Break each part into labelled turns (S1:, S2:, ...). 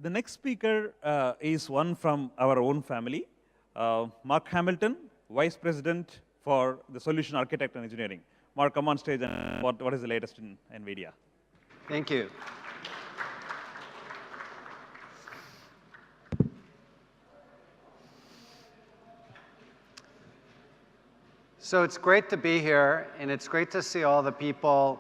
S1: The next speaker is one from our own family, Marc Hamilton, Vice President for the Solution Architect and Engineering. Marc, come on stage and what is the latest in NVIDIA?
S2: Thank you. So it's great to be here, and it's great to see all the people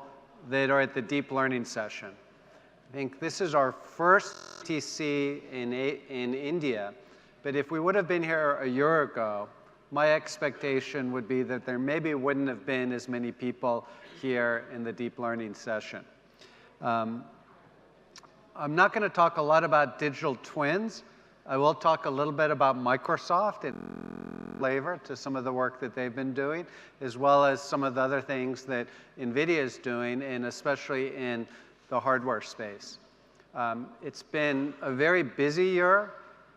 S2: that are at the deep learning session. I think this is our first TC in India, but if we would have been here a year ago, my expectation would be that there maybe wouldn't have been as many people here in the deep learning session. I'm not going to talk a lot about digital twins. I will talk a little bit about Microsoft and flavor to some of the work that they've been doing, as well as some of the other things that NVIDIA is doing, and especially in the hardware space. It's been a very busy year,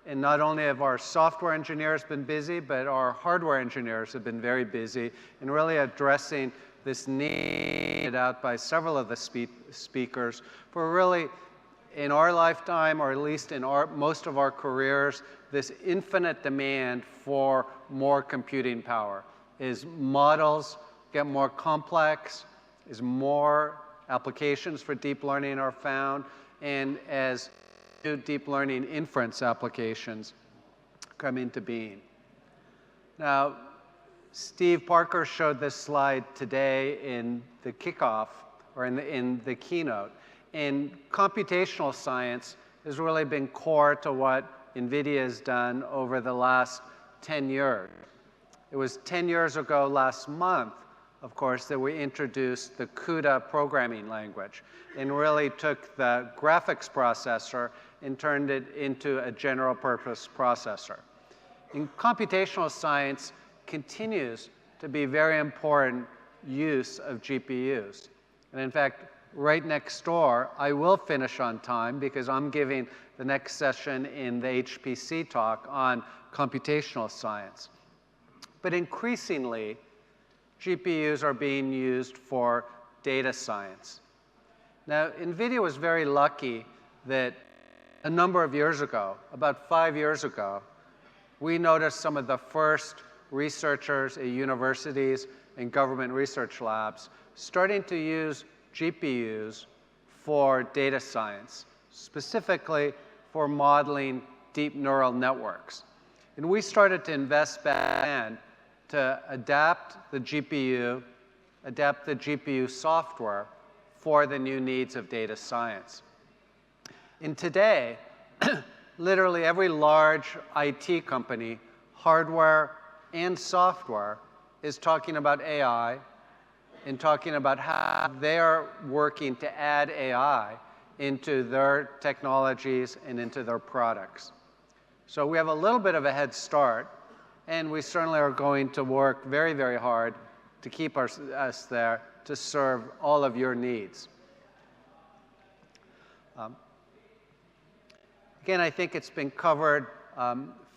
S2: and not only have our software engineers been busy, but our hardware engineers have been very busy in really addressing this need out by several of the speakers for really, in our lifetime, or at least in most of our careers, this infinite demand for more computing power. As models get more complex, as more applications for deep learning are found, and as new deep learning inference applications come into being. Now, Steve Parker showed this slide today in the kickoff, or in the keynote. And computational science has really been core to what NVIDIA has done over the last 10 years. It was 10 years ago last month, of course, that we introduced the CUDA programming language and really took the graphics processor and turned it into a general purpose processor. And computational science continues to be very important use of GPUs. And in fact, right next door, I will finish on time because I'm giving the next session in the HPC talk on computational science. But increasingly, GPUs are being used for data science. Now, NVIDIA was very lucky that a number of years ago, about 5 years ago, we noticed some of the first researchers at universities and government research labs starting to use GPUs for data science, specifically for modeling deep neural networks. And we started to invest back then to adapt the GPU software for the new needs of data science. And today, literally every large IT company, hardware and software, is talking about AI and talking about how they are working to add AI into their technologies and into their products. So we have a little bit of a head start, and we certainly are going to work very, very hard to keep us there to serve all of your needs. Again, I think it's been covered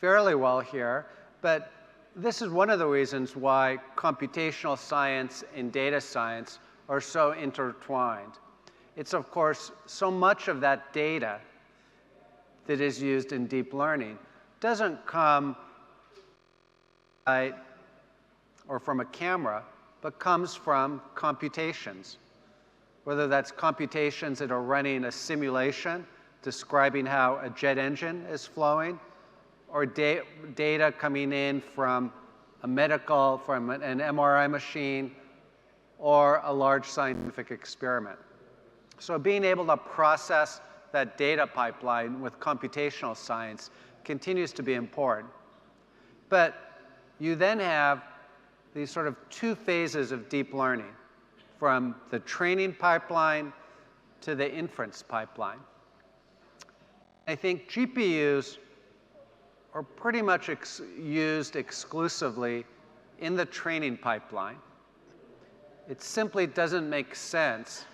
S2: fairly well here, but this is one of the reasons why computational science and data science are so intertwined. It's, of course, so much of that data that is used in deep learning doesn't come or from a camera, but comes from computations. Whether that's computations that are running a simulation describing how a jet engine is flowing, or data coming in from a medical, from an MRI machine, or a large scientific experiment. So being able to process that data pipeline with computational science continues to be important. But you then have these sort of two phases of deep learning, from the training pipeline to the inference pipeline. I think GPUs are pretty much used exclusively in the training pipeline. It simply doesn't make sense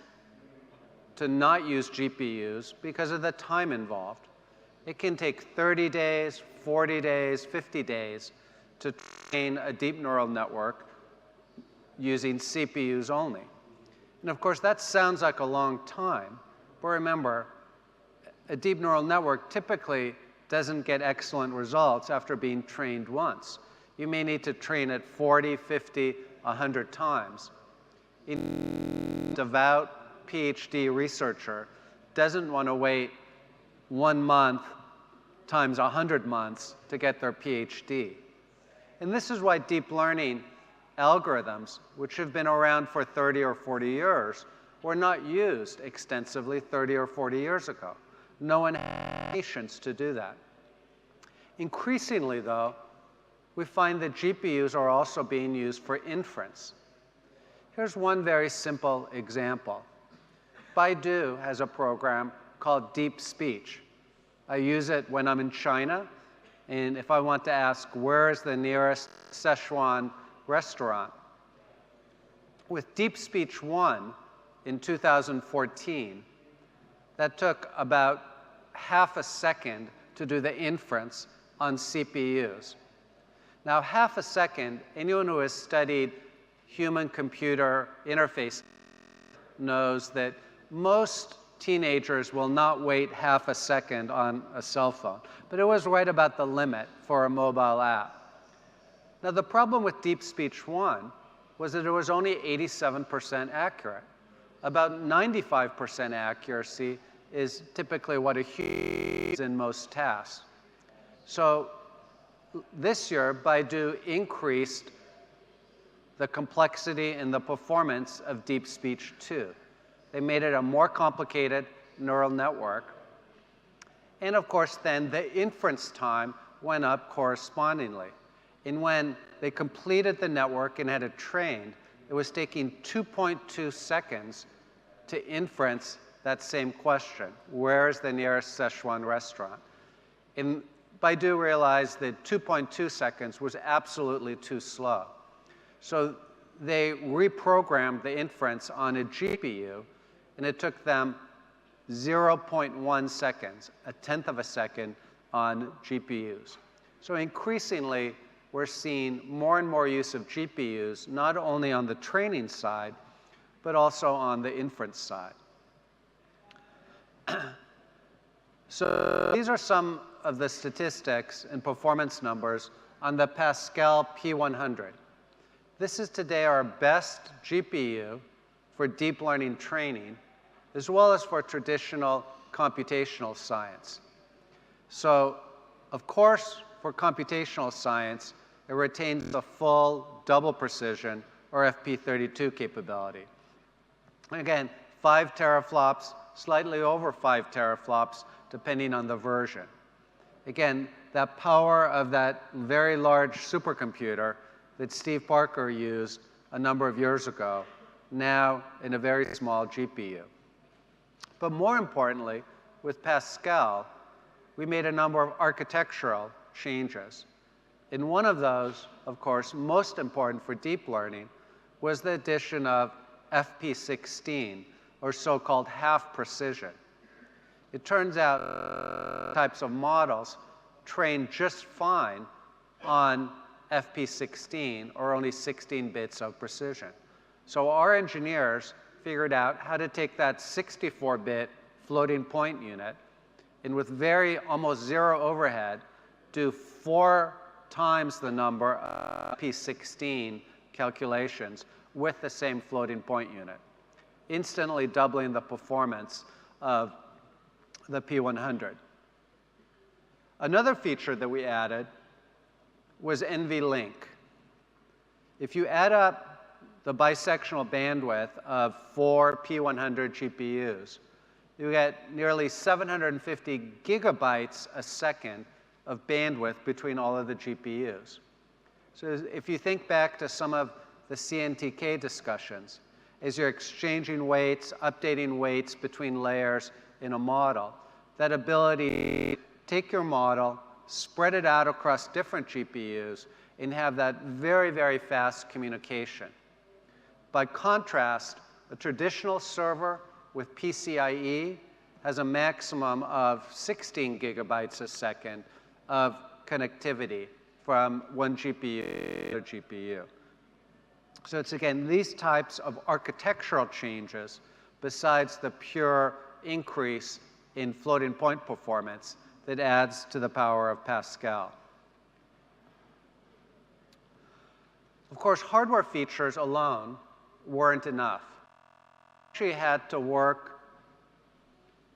S2: to not use GPUs because of the time involved. It can take 30 days, 40 days, 50 days to train a deep neural network using CPUs only. And of course, that sounds like a long time, but remember, a deep neural network typically doesn't get excellent results after being trained once. You may need to train it 40, 50, 100 times. A devout PhD researcher doesn't want to wait 1 month times 100 months to get their PhD. And this is why deep learning algorithms, which have been around for 30 or 40 years, were not used extensively 30 or 40 years ago. No one had patience to do that. Increasingly, though, we find that GPUs are also being used for inference. Here's one very simple example. Baidu has a program called Deep Speech. I use it when I'm in China, and if I want to ask, where is the nearest Szechuan restaurant? With Deep Speech 1 in 2014, that took about half a second to do the inference on CPUs. Now, half a second, anyone who has studied human-computer interface knows that most teenagers will not wait half a second on a cell phone. But it was right about the limit for a mobile app. Now, the problem with Deep Speech 1 was that it was only 87% accurate. About 95% accuracy is typically what a human uses in most tasks. So this year, Baidu increased the complexity and the performance of Deep Speech 2. They made it a more complicated neural network. And of course, then the inference time went up correspondingly. And when they completed the network and had it trained, it was taking 2.2 seconds to inference that same question: where is the nearest Szechuan restaurant? And Baidu realized that 2.2 seconds was absolutely too slow. So they reprogrammed the inference on a GPU, and it took them 0.1 seconds, a tenth of a second on GPUs. So increasingly, we're seeing more and more use of GPUs, not only on the training side, but also on the inference side. So these are some of the statistics and performance numbers on the Pascal P100. This is today our best GPU for deep learning training, as well as for traditional computational science. So, of course, for computational science, it retains the full double precision, or FP32 capability. Again, 5 teraflops, slightly over 5 teraflops, depending on the version. Again, that power of that very large supercomputer that Steve Parker used a number of years ago, now in a very small GPU. But more importantly, with Pascal, we made a number of architectural changes. And one of those, of course, most important for deep learning, was the addition of FP16, or so-called half precision. It turns out types of models train just fine on FP16, or only 16 bits of precision. So our engineers figured out how to take that 64-bit floating point unit, and with almost zero overhead, do 4 times the number of FP16 calculations with the same floating point unit, instantly doubling the performance of the P100. Another feature that we added was NVLink. If you add up the bisectional bandwidth of 4 P100 GPUs, you get nearly 750 gigabytes a second of bandwidth between all of the GPUs. So if you think back to some of the CNTK discussions, as you're exchanging weights, updating weights between layers in a model, that ability to take your model, spread it out across different GPUs, and have that very, very fast communication. By contrast, a traditional server with PCIe has a maximum of 16 gigabytes a second of connectivity from one GPU to another GPU. So it's, again, these types of architectural changes, besides the pure increase in floating point performance that adds to the power of Pascal. Of course, hardware features alone weren't enough. We actually had to work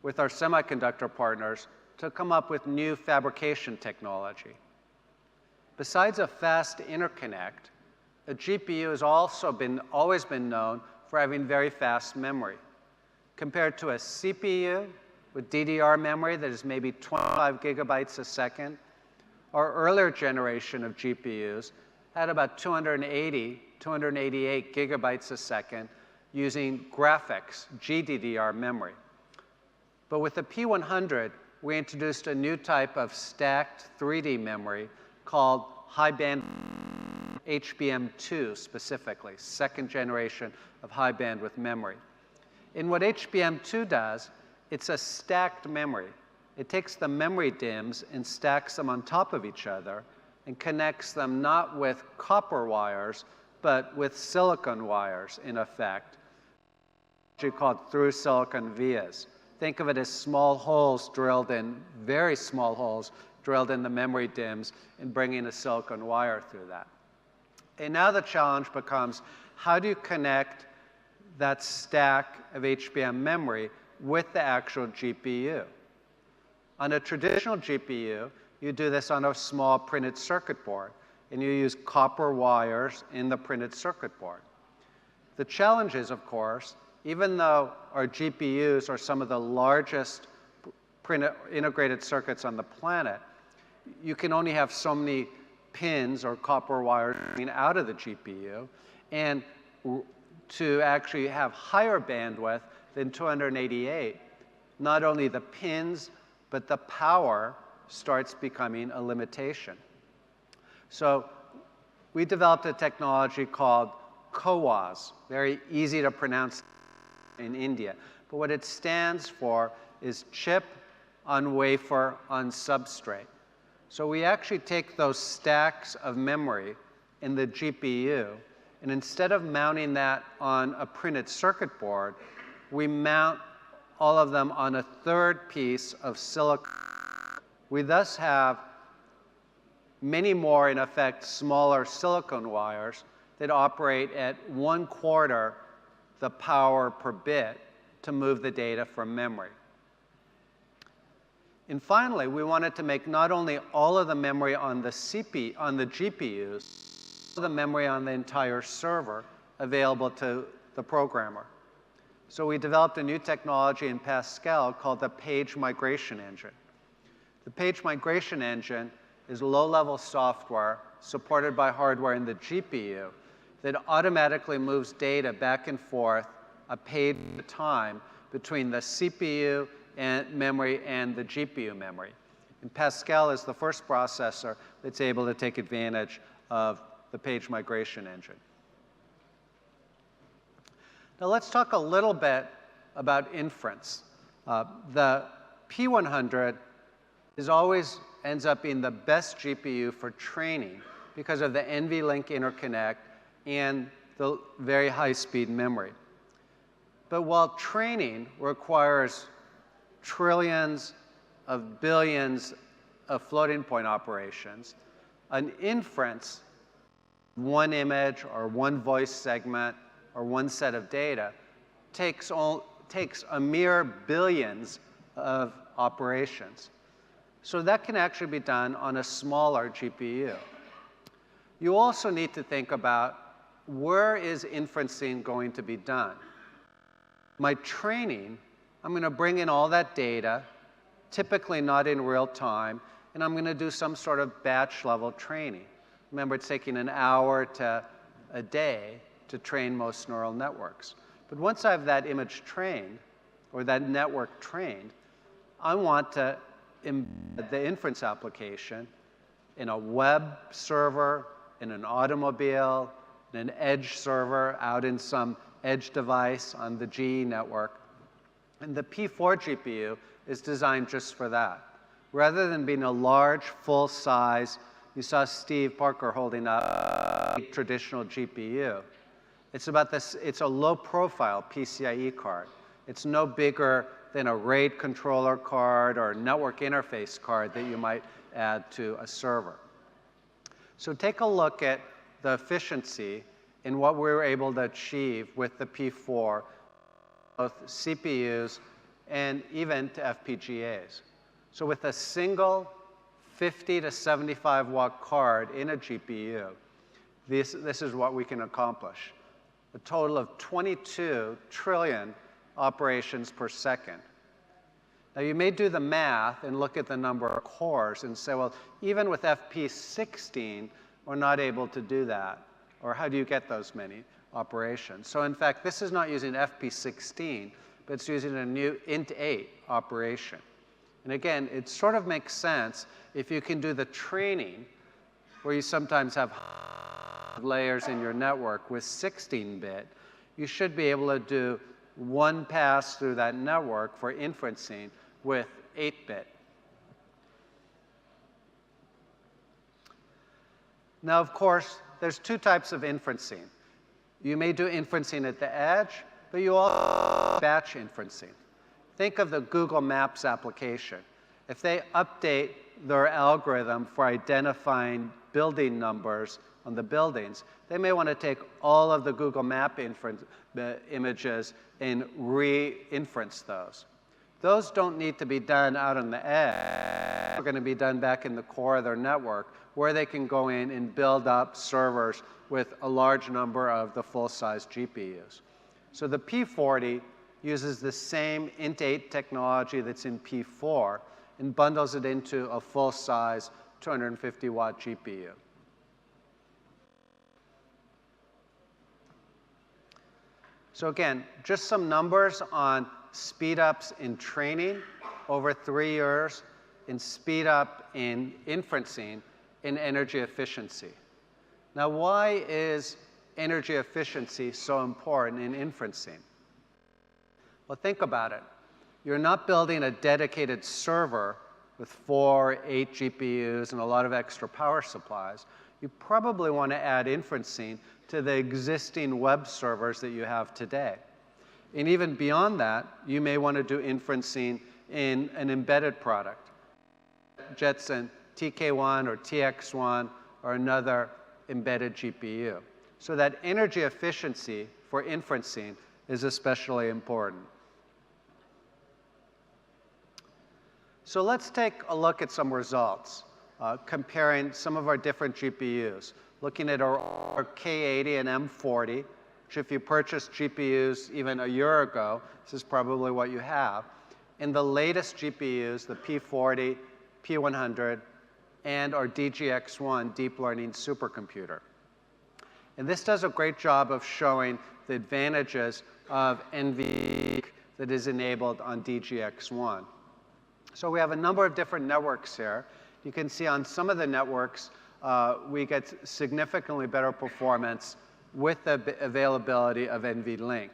S2: with our semiconductor partners to come up with new fabrication technology. Besides a fast interconnect, a GPU has always been known for having very fast memory. Compared to a CPU with DDR memory that is maybe 25 gigabytes a second, our earlier generation of GPUs had about 288 gigabytes a second using graphics, GDDR memory. But with the P100, we introduced a new type of stacked 3D memory called high bandwidth HBM2 specifically, second generation of high bandwidth memory. And what HBM2 does, it's a stacked memory. It takes the memory DIMMs and stacks them on top of each other and connects them not with copper wires, but with silicon wires, in effect, called through silicon vias. Think of it as small holes drilled in, very small holes drilled in the memory DIMMs and bringing a silicon wire through that. And now the challenge becomes, how do you connect that stack of HBM memory with the actual GPU? On a traditional GPU, you do this on a small printed circuit board, and you use copper wires in the printed circuit board. The challenge is, of course, even though our GPUs are some of the largest integrated circuits on the planet, you can only have so many pins or copper wires coming out of the GPU. And to actually have higher bandwidth than 288, not only the pins, but the power starts becoming a limitation. So we developed a technology called CoWoS, very easy to pronounce in India. But what it stands for is chip on wafer on substrate. So we actually take those stacks of memory in the GPU, and instead of mounting that on a printed circuit board, we mount all of them on a third piece of silicon. We thus have many more, in effect, smaller silicon wires that operate at 1/4 the power per bit to move the data from memory. And finally, we wanted to make not only all of the memory on the GPUs, but the memory on the entire server available to the programmer. So we developed a new technology in Pascal called the page migration engine. The page migration engine is low-level software supported by hardware in the GPU that automatically moves data back and forth a page at a time between the CPU and memory and the GPU memory. And Pascal is the first processor that's able to take advantage of the page migration engine. Now let's talk a little bit about inference. The P100 always ends up being the best GPU for training because of the NVLink interconnect and the very high-speed memory. But while training requires trillions of billions of floating point operations, an inference, one image or one voice segment or one set of data, takes a mere billions of operations. So that can actually be done on a smaller GPU. You also need to think about, where is inferencing going to be done? My training, I'm going to bring in all that data, typically not in real time, and I'm going to do some sort of batch level training. Remember, it's taking an hour to a day to train most neural networks. But once I have that image trained, or that network trained, I want to embed the inference application in a web server, in an automobile, in an edge server, out in some edge device on the GE network. And the P4 GPU is designed just for that. Rather than being a large, full-size, you saw Steve Parker holding up a traditional GPU. It's a low-profile PCIe card. It's no bigger than a RAID controller card or a network interface card that you might add to a server. So take a look at the efficiency in what we were able to achieve with the P4, both CPUs and even to FPGAs. So with a single 50 to 75 watt card in a GPU, this is what we can accomplish. A total of 22 trillion operations per second. Now you may do the math and look at the number of cores and say, well, even with FP16, we're not able to do that. Or how do you get those many operations? So in fact, this is not using FP16, but it's using a new int8 operation. And again, it sort of makes sense if you can do the training, where you sometimes have layers in your network with 16-bit, you should be able to do one pass through that network for inferencing with 8-bit. Now, of course, there's two types of inferencing. You may do inferencing at the edge, but you also batch inferencing. Think of the Google Maps application. If they update their algorithm for identifying building numbers on the buildings, they may want to take all of the Google Map images and re-inference those. Those don't need to be done out on the edge. They're going to be done back in the core of their network, where they can go in and build up servers with a large number of the full-size GPUs. So the P40 uses the same int8 technology that's in P4 and bundles it into a full-size 250-watt GPU. So again, just some numbers on speed-ups in training over 3 years and speed-up in inferencing in energy efficiency. Now, why is energy efficiency so important in inferencing? Well, think about it. You're not building a dedicated server with 4, 8 GPUs and a lot of extra power supplies. You probably want to add inferencing to the existing web servers that you have today. And even beyond that, you may want to do inferencing in an embedded product. Jetson TK1 or TX1 or another embedded GPU. So that energy efficiency for inferencing is especially important. So let's take a look at some results, comparing some of our different GPUs. Looking at our K80 and M40, which if you purchased GPUs even a year ago, this is probably what you have. And the latest GPUs, the P40, P100, and our DGX1 deep learning supercomputer. And this does a great job of showing the advantages of NVIDIA that is enabled on DGX1. So we have a number of different networks here. You can see on some of the networks, we get significantly better performance with the availability of NVLink.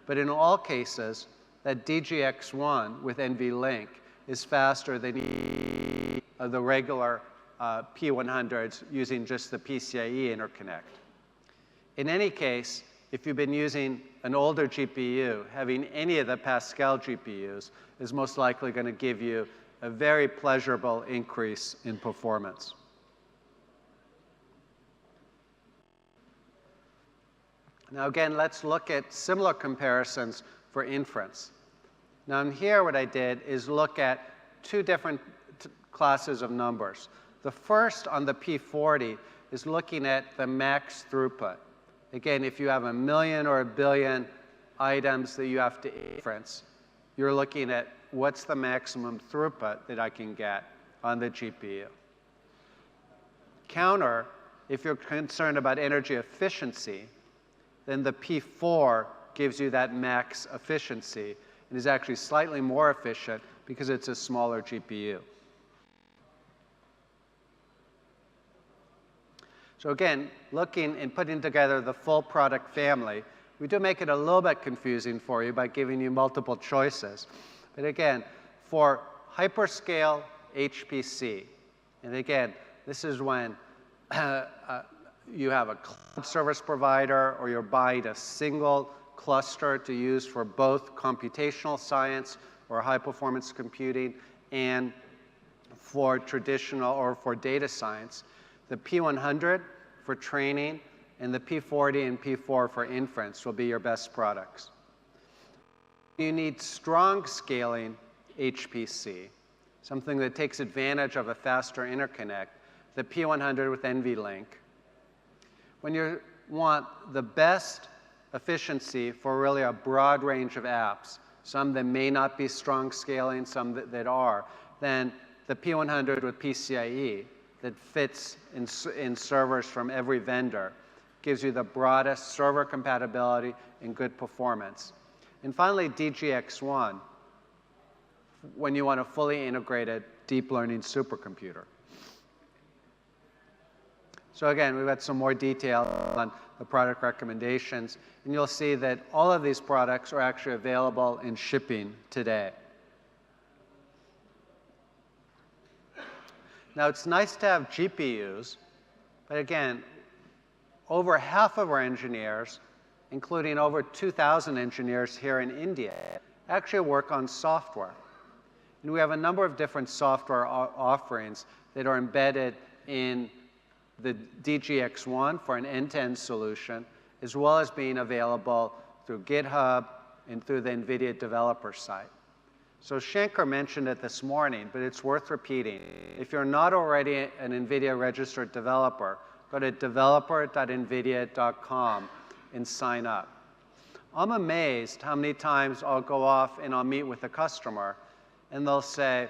S2: But in all cases, that DGX1 with NVLink is faster than the regular P100s using just the PCIe interconnect. In any case, if you've been using an older GPU, having any of the Pascal GPUs is most likely going to give you a very pleasurable increase in performance. Now again, let's look at similar comparisons for inference. Now in here, what I did is look at two different classes of numbers. The first on the P40 is looking at the max throughput. Again, if you have 1 million or 1 billion items that you have to inference, you're looking at what's the maximum throughput that I can get on the GPU. Counter, if you're concerned about energy efficiency, then the P4 gives you that max efficiency and is actually slightly more efficient because it's a smaller GPU. So again, looking and putting together the full product family, we do make it a little bit confusing for you by giving you multiple choices. But again, for hyperscale HPC, and again, this is when you have a cloud service provider or you're buying a single cluster to use for both computational science or high performance computing and for traditional or for data science. The P100 for training and the P40 and P4 for inference will be your best products. You need strong scaling HPC, something that takes advantage of a faster interconnect, the P100 with NVLink. When you want the best efficiency for really a broad range of apps, some that may not be strong scaling, some that are, then the P100 with PCIe that fits in servers from every vendor gives you the broadest server compatibility and good performance. And finally, DGX1, when you want a fully integrated deep learning supercomputer. So again, we've got some more detail on the product recommendations, and you'll see that all of these products are actually available in shipping today. Now, it's nice to have GPUs, but again, over half of our engineers, including over 2,000 engineers here in India, actually work on software. And we have a number of different software offerings that are embedded in the DGX1 for an end-to-end solution, as well as being available through GitHub and through the NVIDIA developer site. So Shankar mentioned it this morning, but it's worth repeating. If you're not already an NVIDIA registered developer, go to developer.nvidia.com and sign up. I'm amazed how many times I'll go off and I'll meet with a customer, and they'll say,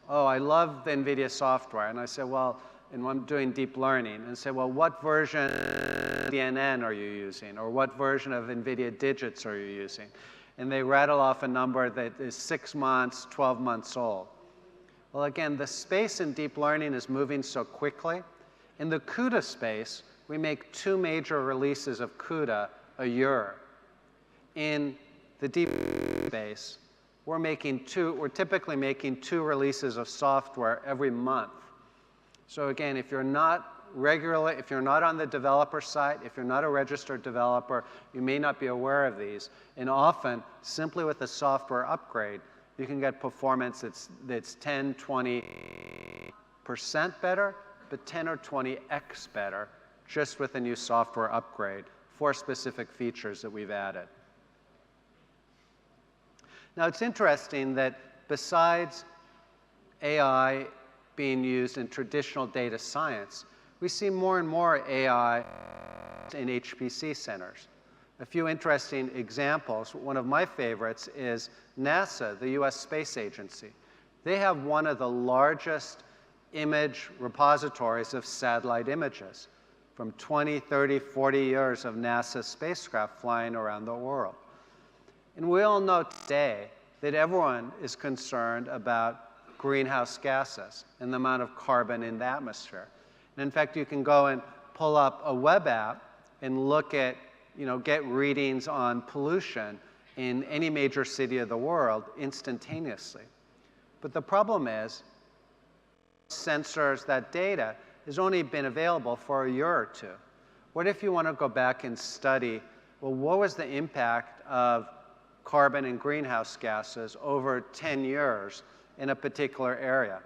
S2: oh, I love the NVIDIA software. And I say, well, and I'm doing deep learning, and say, well, what version of CNN are you using? Or what version of NVIDIA digits are you using? And they rattle off a number that is 6 months, 12 months old. Well, again, the space in deep learning is moving so quickly. In the CUDA space, we make 2 major releases of CUDA a year. In the deep space, we're typically making 2 releases of software every month. So again, if you're not on the developer site, if you're not a registered developer, you may not be aware of these. And often, simply with a software upgrade, you can get performance that's 10, 20% better, but 10 or 20x better, just with a new software upgrade for specific features that we've added. Now, it's interesting that besides AI being used in traditional data science, we see more and more AI in HPC centers. A few interesting examples. One of my favorites is NASA, the US Space Agency. They have one of the largest image repositories of satellite images from 20, 30, 40 years of NASA spacecraft flying around the world. And we all know today that everyone is concerned about greenhouse gases and the amount of carbon in the atmosphere. And in fact, you can go and pull up a web app and look at, get readings on pollution in any major city of the world instantaneously. But the problem is, sensors, that data, has only been available for a year or 2. What if you want to go back and study, well, what was the impact of carbon and greenhouse gases over 10 years in a particular area?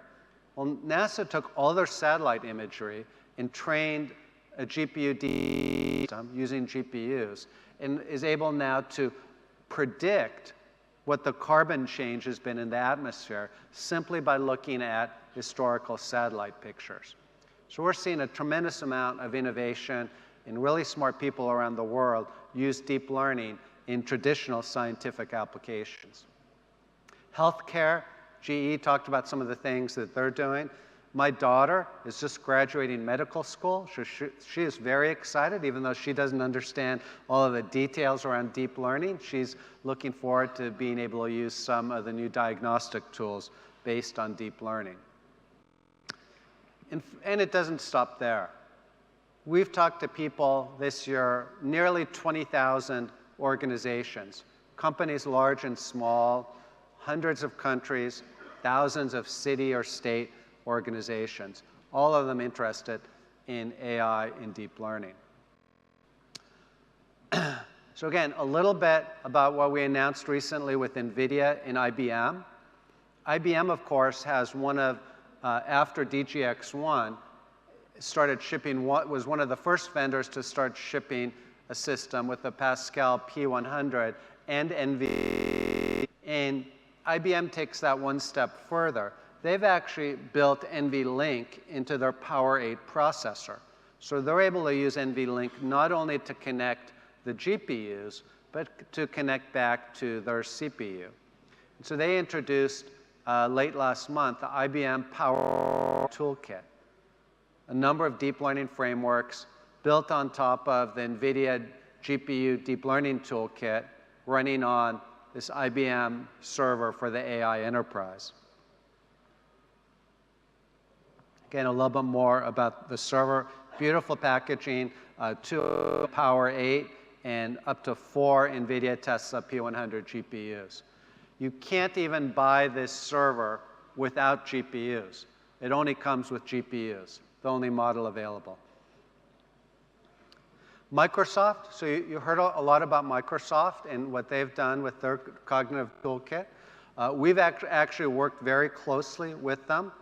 S2: Well, NASA took all their satellite imagery and trained a GPU system using GPUs, and is able now to predict what the carbon change has been in the atmosphere simply by looking at historical satellite pictures. So we're seeing a tremendous amount of innovation, and really smart people around the world use deep learning in traditional scientific applications. Healthcare, GE talked about some of the things that they're doing. My daughter is just graduating medical school. She is very excited, even though she doesn't understand all of the details around deep learning. She's looking forward to being able to use some of the new diagnostic tools based on deep learning. And it doesn't stop there. We've talked to people this year, nearly 20,000 organizations, companies large and small, hundreds of countries, thousands of city or state organizations, all of them interested in AI and deep learning. So again, a little bit about what we announced recently with NVIDIA and IBM. IBM, of course, has one of, after DGX1, started shipping, was one of the first vendors to start shipping a system with the Pascal P100 and NVIDIA. And IBM takes that one step further. They've actually built NVLink into their Power 8 processor. So they're able to use NVLink not only to connect the GPUs, but to connect back to their CPU. And so they introduced late last month the IBM Power Toolkit, a number of deep learning frameworks built on top of the NVIDIA GPU Deep Learning Toolkit running on this IBM server for the AI enterprise. Again, a little bit more about the server. Beautiful packaging, 2 Power 8 and up to 4 NVIDIA Tesla P100 GPUs. You can't even buy this server without GPUs. It only comes with GPUs, the only model available. Microsoft, so you heard a lot about Microsoft and what they've done with their cognitive toolkit. We've actually worked very closely with them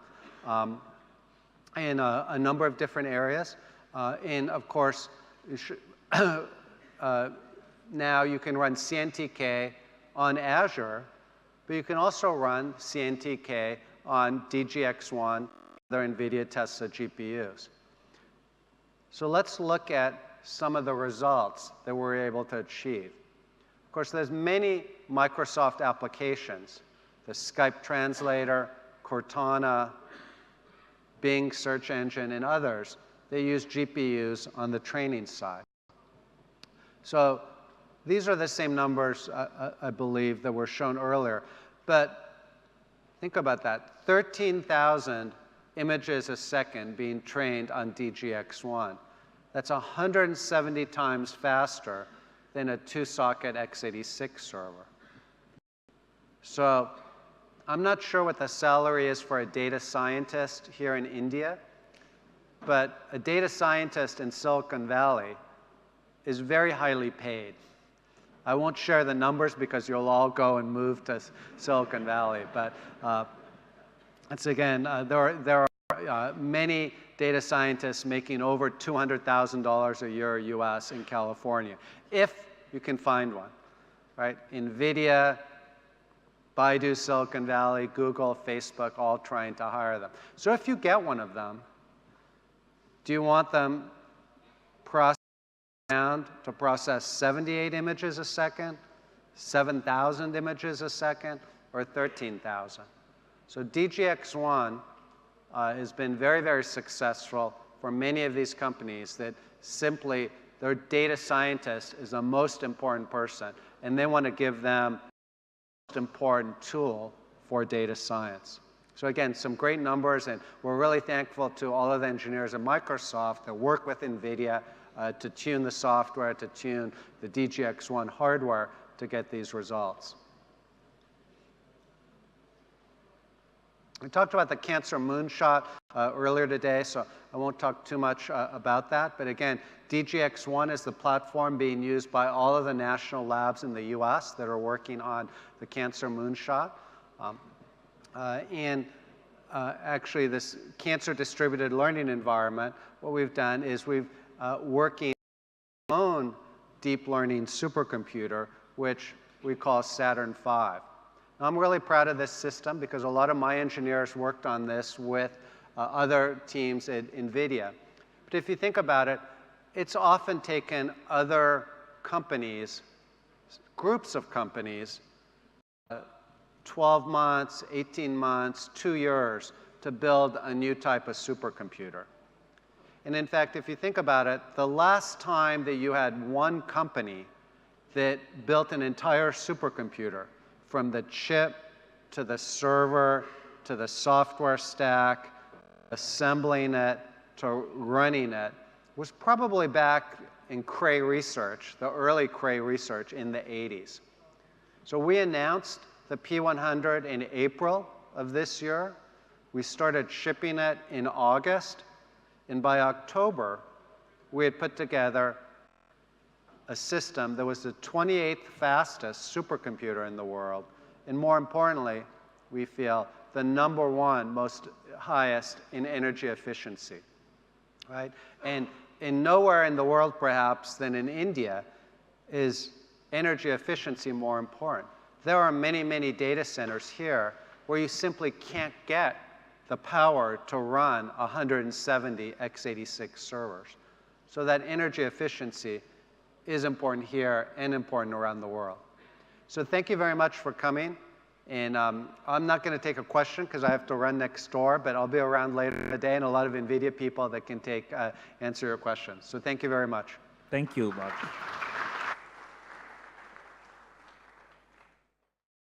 S2: in a number of different areas. And of course, now you can run CNTK on Azure, but you can also run CNTK on DGX1, their NVIDIA Tesla GPUs. So let's look at some of the results that we're able to achieve. Of course, there's many Microsoft applications, the Skype translator, Cortana, Bing search engine, and others. They use GPUs on the training side. So these are the same numbers, I believe, that were shown earlier. But think about that, 13,000 images a second being trained on DGX1. That's 170 times faster than a 2-socket x86 server. So I'm not sure what the salary is for a data scientist here in India, but a data scientist in Silicon Valley is very highly paid. I won't share the numbers because you'll all go and move to Silicon Valley, but it's again, there are many data scientists making over $200,000 a year US in California, if you can find one, right? NVIDIA, Baidu, Silicon Valley, Google, Facebook, all trying to hire them. So if you get one of them, do you want them to process 78 images a second, 7,000 images a second, or 13,000? So DGX1 has been very, very successful for many of these companies that simply their data scientist is the most important person, and they want to give them the most important tool for data science. So again, some great numbers, and we're really thankful to all of the engineers at Microsoft that work with NVIDIA to tune the software, to tune the DGX1 hardware to get these results. We talked about the Cancer Moonshot earlier today, so I won't talk too much about that. But again, DGX1 is the platform being used by all of the national labs in the US that are working on the Cancer Moonshot. Actually, this cancer distributed learning environment, what we've done is we've working on our own deep learning supercomputer, which we call Saturn V. Now, I'm really proud of this system because a lot of my engineers worked on this with other teams at NVIDIA. But if you think about it, it's often taken other companies, groups of companies, 12 months, 18 months, 2 years to build a new type of supercomputer. And in fact, if you think about it, the last time that you had one company that built an entire supercomputer, from the chip to the server to the software stack, assembling it to running it, was probably back in Cray research, the early Cray research in the 80s. So we announced the P100 in April of this year. We started shipping it in August. And by October, we had put together a system that was the 28th fastest supercomputer in the world, and more importantly, we feel the #1 most highest in energy efficiency, right? And nowhere in the world, perhaps, than in India is energy efficiency more important. There are many, many data centers here where you simply can't get the power to run 170 x86 servers. So that energy efficiency is important here and important around the world. So thank you very much for coming. And I'm not going to take a question because I have to run next door, but I'll be around later in the day and a lot of NVIDIA people that can answer your questions. So thank you very much.
S1: Thank you, Marc.